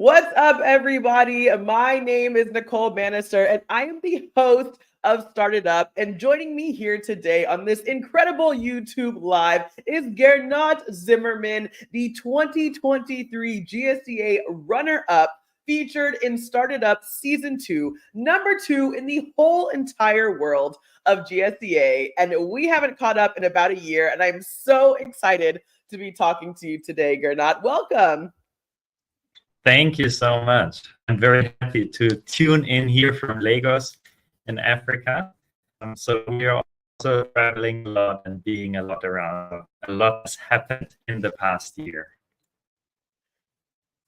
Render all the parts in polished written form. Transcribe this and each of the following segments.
What's up, everybody? My name is Nicole Banister, and I am the host of Started Up. And joining me here today on this incredible YouTube Live is Germot Sümmerman, the 2023 GSEA runner-up featured in Started Up Season 2, number 2 in the whole entire world of GSEA. And we haven't caught up in about a year, and I'm so excited to be talking to you today, Gernot. Welcome. Thank you so much. I'm very happy to tune in here from Lagos in Africa. So we are also traveling a lot and being a lot around. A lot has happened in the past year.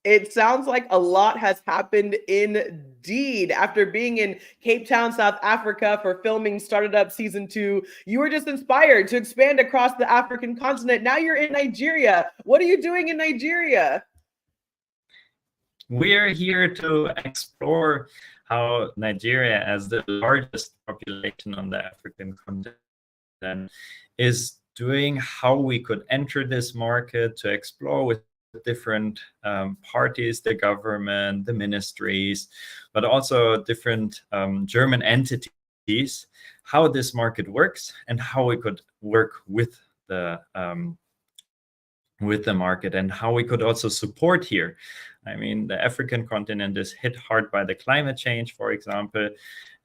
It sounds like a lot has happened indeed. After being in Cape Town, South Africa for filming Started Up Season 2, you were just inspired to expand across the African continent. Now you're in Nigeria. What are you doing in Nigeria? We're here to explore how Nigeria, as the largest population on the African continent, is doing, how we could enter this market, to explore with different parties, the government, the ministries, but also different German entities, how this market works and how we could work with the market and how we could also support here. I mean, the African continent is hit hard by the climate change, for example,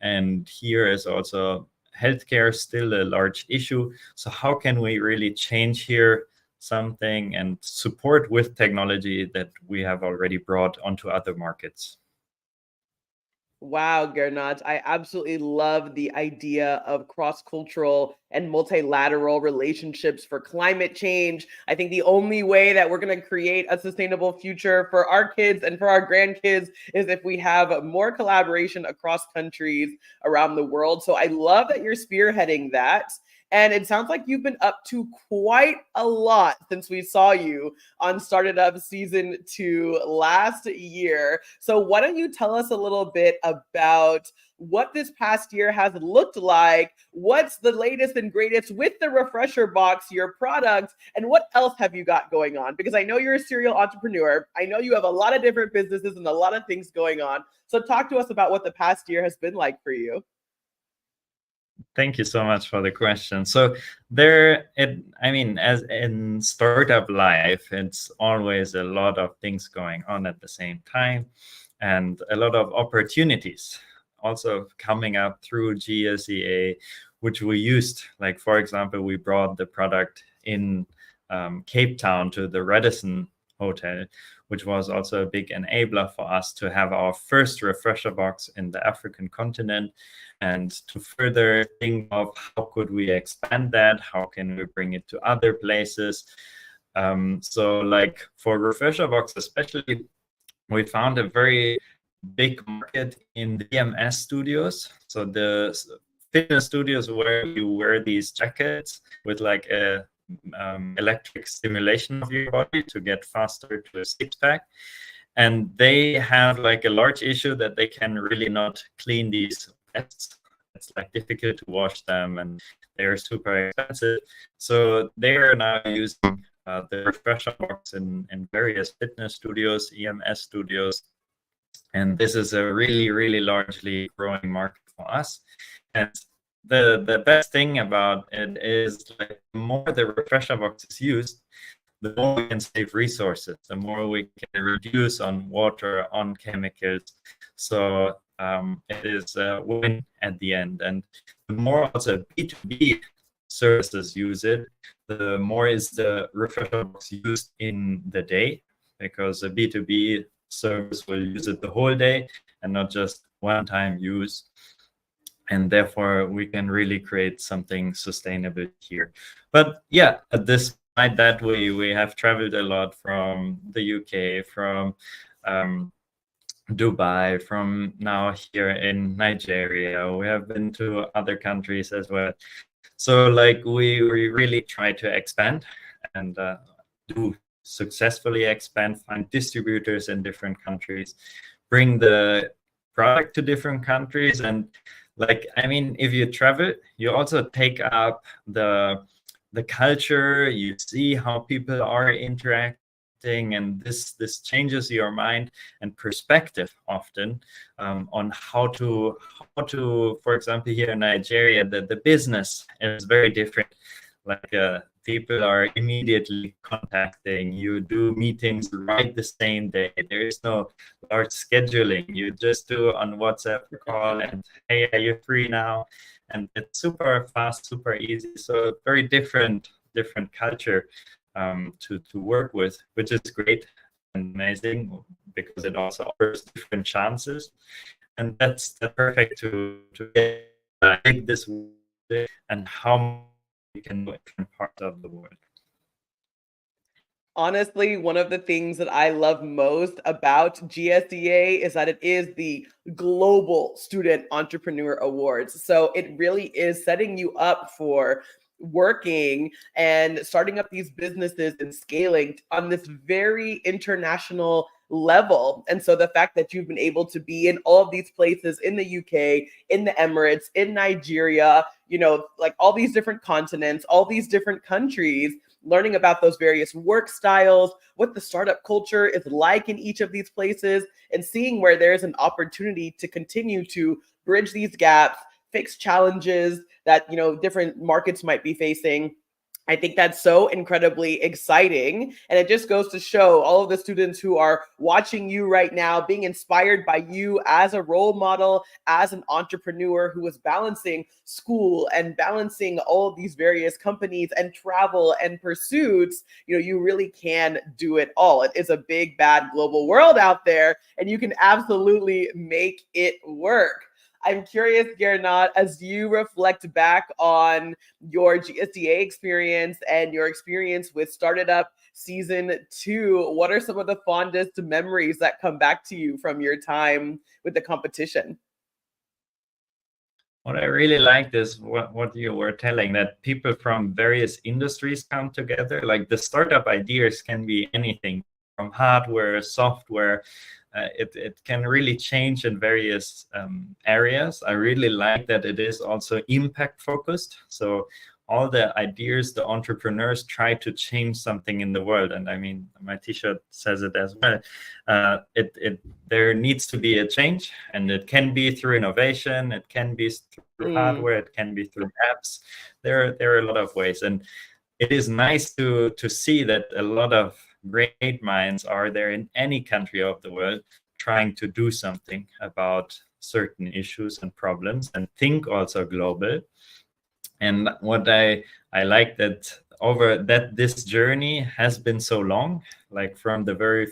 and here is also healthcare still a large issue. So how can we really change here something and support with technology that we have already brought onto other markets? Wow, Gernot, I absolutely love the idea of cross-cultural and multilateral relationships for climate change. I think the only way that we're going to create a sustainable future for our kids and for our grandkids is if we have more collaboration across countries around the world. So I love that you're spearheading that. And it sounds like you've been up to quite a lot since we saw you on Started Up Season 2 last year. So why don't you tell us a little bit about what this past year has looked like? What's the latest and greatest with the RefresherBoxx, your product, and what else have you got going on? Because I know you're a serial entrepreneur. I know you have a lot of different businesses and a lot of things going on. So talk to us about what the past year has been like for you. Thank you so much for the question. So as in startup life, it's always a lot of things going on at the same time and a lot of opportunities also coming up through GSEA, which we used. Like, for example, we brought the product in Cape Town to the Radisson Hotel, which was also a big enabler for us to have our first RefresherBoxx in the African continent, and to further think of how could we expand that, how can we bring it to other places. So like for RefresherBoxx especially, we found a very big market in the EMS studios. So the fitness studios where you wear these jackets with like a electric stimulation of your body to get faster to a six-pack. And they have like a large issue that they can really not clean these vests. It's like difficult to wash them and they're super expensive. So they are now using the RefresherBoxx in various fitness studios, EMS studios. And this is a really, really largely growing market for us. And the best thing about it is, like, the more the RefresherBoxx is used, the more we can save resources, the more we can reduce on water, on chemicals. So it is a win at the end. And the more also B2B services use it, the more is the RefresherBoxx used in the day, because a B2B service will use it the whole day and not just one-time use. And therefore, we can really create something sustainable here. But yeah, despite that, we have traveled a lot from the UK, from Dubai, from now here in Nigeria. We have been to other countries as well. So like we really try to expand and do successfully expand, find distributors in different countries, bring the product to different countries. And like, I mean, if you travel, you also take up the culture, you see how people are interacting and this changes your mind and perspective often on how to, for example, here in Nigeria, the business is very different. Like people are immediately contacting you, do meetings right the same day. There is no large scheduling. You just do on WhatsApp call and, hey, are you free now? And it's super fast, super easy. So very different culture to work with, which is great and amazing because it also offers different chances. And that's perfect to get this and how you can do it in different parts of the world. Honestly, one of the things that I love most about GSEA is that it is the Global Student Entrepreneur Awards. So it really is setting you up for working and starting up these businesses and scaling on this very international level. And so the fact that you've been able to be in all of these places in the UK, in the Emirates, in Nigeria, like all these different continents, all these different countries, learning about those various work styles, what the startup culture is like in each of these places, and seeing where there's an opportunity to continue to bridge these gaps, fix challenges that, different markets might be facing. I think that's so incredibly exciting. And it just goes to show all of the students who are watching you right now, being inspired by you as a role model, as an entrepreneur who is balancing school and balancing all of these various companies and travel and pursuits. You really can do it all. It is a big, bad global world out there, and you can absolutely make it work. I'm curious, Gernot, as you reflect back on your GSEA experience and your experience with Started Up Season 2, what are some of the fondest memories that come back to you from your time with the competition? What I really liked is what you were telling, that people from various industries come together. Like the startup ideas can be anything from hardware, software. It can really change in various areas. I really like that it is also impact focused. So all the ideas, the entrepreneurs try to change something in the world. And I mean, my t-shirt says it as well. There needs to be a change, and it can be through innovation, it can be through hardware, it can be through apps. There are a lot of ways. And it is nice to see that a lot of great minds are there in any country of the world trying to do something about certain issues and problems, and think also global. And what I like that this journey has been so long, like from the very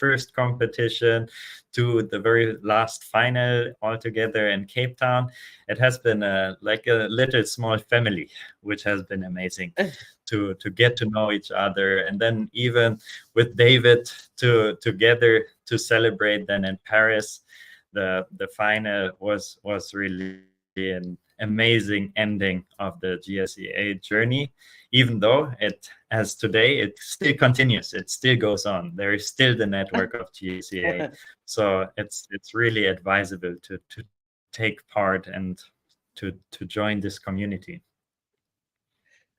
first competition to the very last final altogether in Cape Town. It has been like a little small family, which has been amazing to get to know each other. And then even with David together to celebrate then in Paris, the final was really an amazing ending of the GSEA journey. Even though it, as today, it still continues, it still goes on. There is still the network of GSEA. So it's really advisable to take part and to join this community.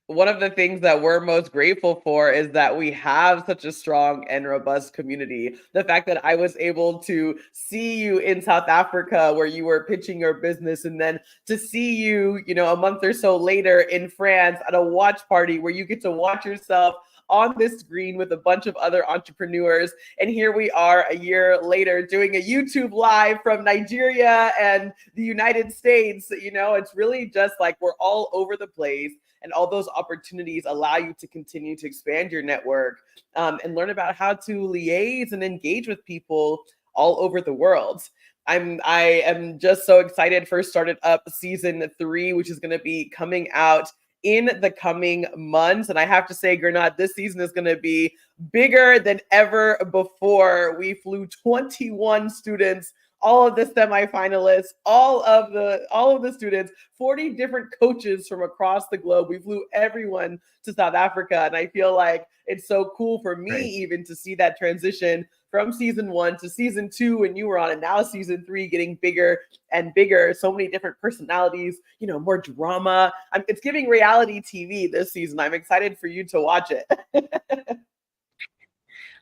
One of the things that we're most grateful for is that we have such a strong and robust community. The fact that I was able to see you in South Africa where you were pitching your business, and then to see you, a month or so later in France at a watch party where you get to watch yourself on this screen with a bunch of other entrepreneurs. And here we are a year later doing a YouTube live from Nigeria and the United States. It's really just like we're all over the place. And all those opportunities allow you to continue to expand your network and learn about how to liaise and engage with people all over the world. I am just so excited for Started Up Season 3, which is going to be coming out in the coming months. And I have to say, Gernot, this season is going to be bigger than ever before. We flew 21 students, all of the semifinalists, all of the students, 40 different coaches from across the globe. We flew everyone to South Africa. And I feel like it's so cool for me even to see that transition from season 1 to season 2 when you were on, and now season 3 getting bigger and bigger. So many different personalities, more drama. It's giving reality TV this season. I'm excited for you to watch it.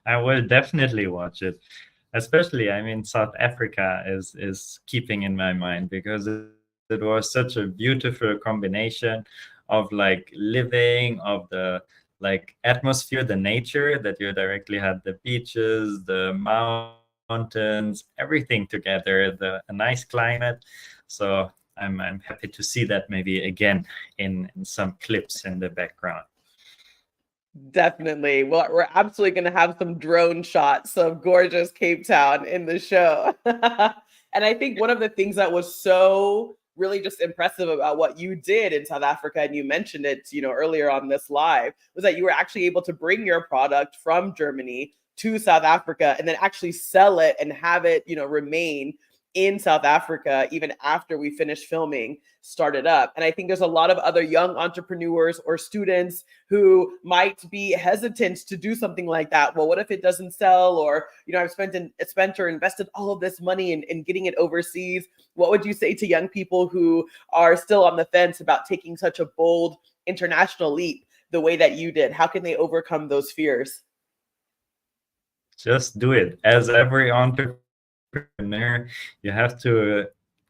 I will definitely watch it. Especially, I mean, South Africa is keeping in my mind because it was such a beautiful combination of like living, of the like atmosphere, the nature that you directly had the beaches, the mountains, everything together, a nice climate. So I'm happy to see that maybe again in some clips in the background. Definitely. Well, we're absolutely going to have some drone shots of gorgeous Cape Town in the show. And I think one of the things that was so really just impressive about what you did in South Africa, and you mentioned it, earlier on this live, was that you were actually able to bring your product from Germany to South Africa and then actually sell it and have it, remain in South Africa even after we finished filming started up. And I think there's a lot of other young entrepreneurs or students who might be hesitant to do something like that. Well, what if it doesn't sell? Or, I've spent or invested all of this money in getting it overseas. What would you say to young people who are still on the fence about taking such a bold international leap the way that you did? How can they overcome those fears? Just do it. As every entrepreneur, you have to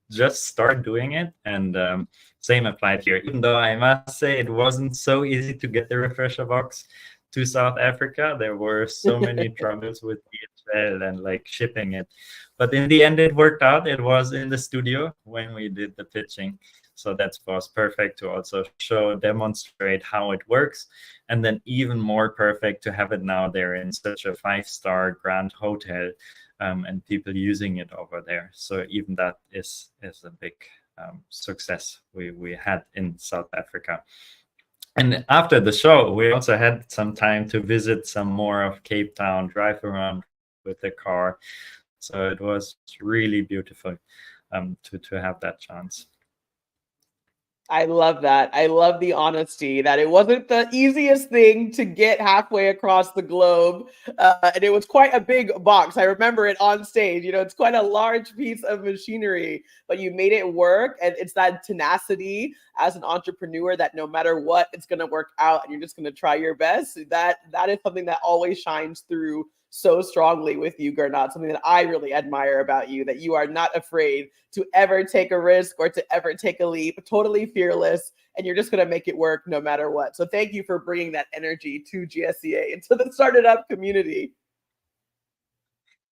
just start doing it. And same applied here, even though I must say it wasn't so easy to get the RefresherBoxx to South Africa. There were so many troubles with DHL and like shipping it. But in the end, it worked out. It was in the studio when we did the pitching. So that was perfect to also demonstrate how it works. And then even more perfect to have it now there in such a 5-star grand hotel and people using it over there. So even that is a big success we had in South Africa. And after the show, we also had some time to visit some more of Cape Town, drive around with the car. So it was really beautiful to have that chance. I love that. I love the honesty that it wasn't the easiest thing to get halfway across the globe. And it was quite a big box. I remember it on stage. It's quite a large piece of machinery, but you made it work. And it's that tenacity as an entrepreneur that no matter what, it's going to work out and you're just going to try your best. That is something that always shines through so strongly with you, Gernot, something that I really admire about you, that you are not afraid to ever take a risk or to ever take a leap, totally fearless, and you're just going to make it work no matter what. So thank you for bringing that energy to GSEA and to the Started Up community.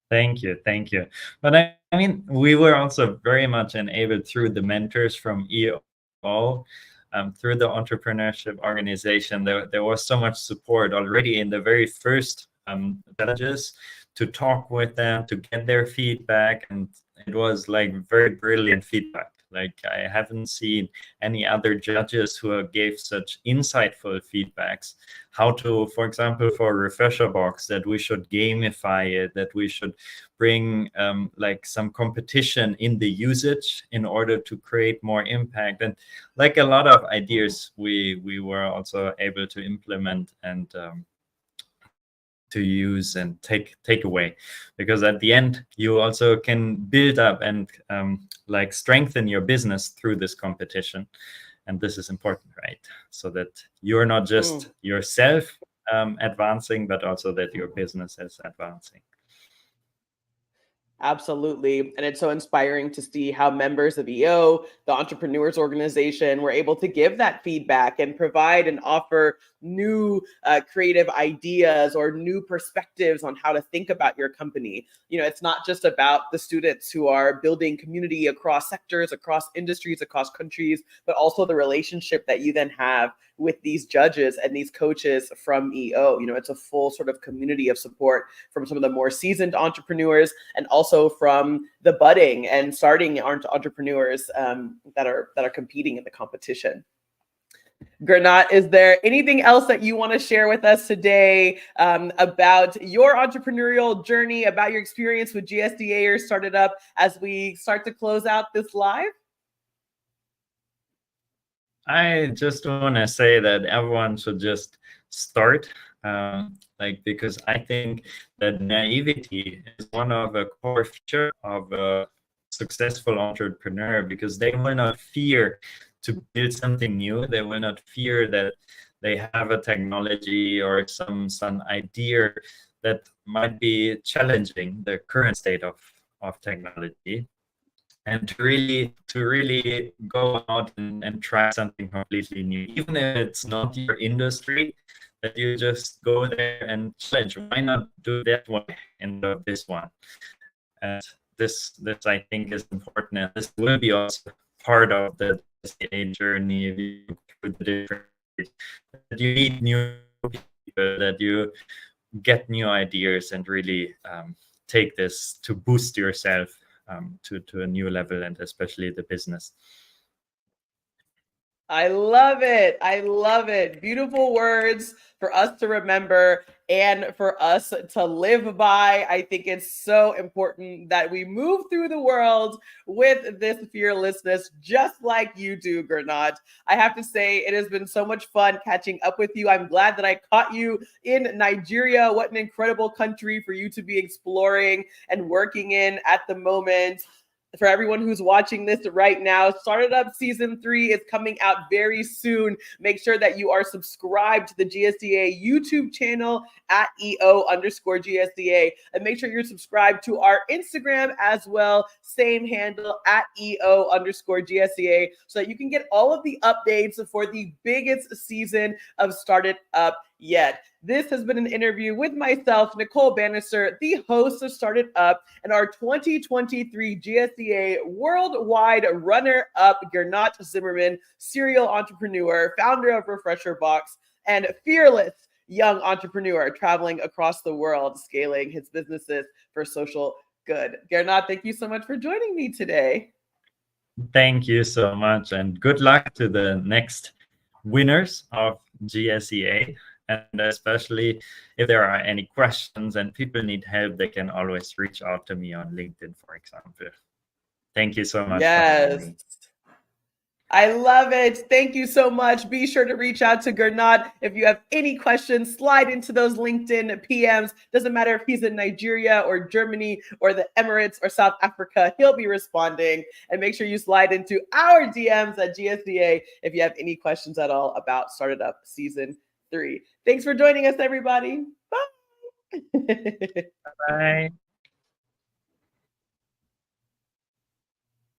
Thank you. But I mean, we were also very much enabled through the mentors from EO, through the entrepreneurship organization. There was so much support already in the very first challenges, to talk with them, to get their feedback. And it was like very brilliant feedback. Like I haven't seen any other judges who gave such insightful feedbacks. How to, for example, for RefresherBoxx, that we should gamify it, that we should bring like some competition in the usage in order to create more impact. And like a lot of ideas we were also able to implement and to use and take away, because at the end you also can build up and like strengthen your business through this competition. And this is important, right? So that you're not just yourself advancing, but also that your business is advancing. Absolutely. And it's so inspiring to see how members of EO, the entrepreneurs organization, were able to give that feedback and provide and offer new creative ideas or new perspectives on how to think about your company. It's not just about the students who are building community across sectors, across industries, across countries, but also the relationship that you then have with these judges and these coaches from EO. It's a full sort of community of support from some of the more seasoned entrepreneurs and also from the budding and starting entrepreneurs that are competing in the competition. Gernot, is there anything else that you want to share with us today about your entrepreneurial journey, about your experience with GSEA or Started Up as we start to close out this live? I just want to say that everyone should just start, because I think that naivety is one of the core features of a successful entrepreneur, because they will not fear to build something new. They will not fear that they have a technology or some idea that might be challenging the current state of technology, and to really go out and try something completely new, even if it's not your industry, that you just go there and challenge. Why not do that one instead of this one? And this I think is important, and this will be also part of the GSEA journey. If you go through the different, that you meet new people, that you get new ideas, and really take this to boost yourself to a new level, and especially the business. I love it. I love it. Beautiful words for us to remember and for us to live by. I think it's so important that we move through the world with this fearlessness, just like you do, Gernot. I have to say, it has been so much fun catching up with you. I'm glad that I caught you in Nigeria. What an incredible country for you to be exploring and working in at the moment. For everyone who's watching this right now, Started Up Season 3 is coming out very soon. Make sure that you are subscribed to the GSEA YouTube channel at EO_GSEA. And make sure you're subscribed to our Instagram as well. Same handle at EO_GSEA, so that you can get all of the updates for the biggest season of Started Up yet. This has been an interview with myself, Nicole Banister, the host of Started Up, and our 2023 GSEA Worldwide Runner-Up, Germot Sümmerman, serial entrepreneur, founder of RefresherBoxx, and fearless young entrepreneur traveling across the world, scaling his businesses for social good. Gernot, thank you so much for joining me today. Thank you so much, and good luck to the next winners of GSEA. And especially if there are any questions and people need help, they can always reach out to me on LinkedIn, for example. Thank you so much. Yes. I love it. Thank you so much. Be sure to reach out to Gernot if you have any questions. Slide into those LinkedIn PMs. Doesn't matter if he's in Nigeria or Germany or the Emirates or South Africa, he'll be responding. And make sure you slide into our DMs at GSEA if you have any questions at all about Started Up Season 3. Thanks for joining us, everybody. Bye. Bye.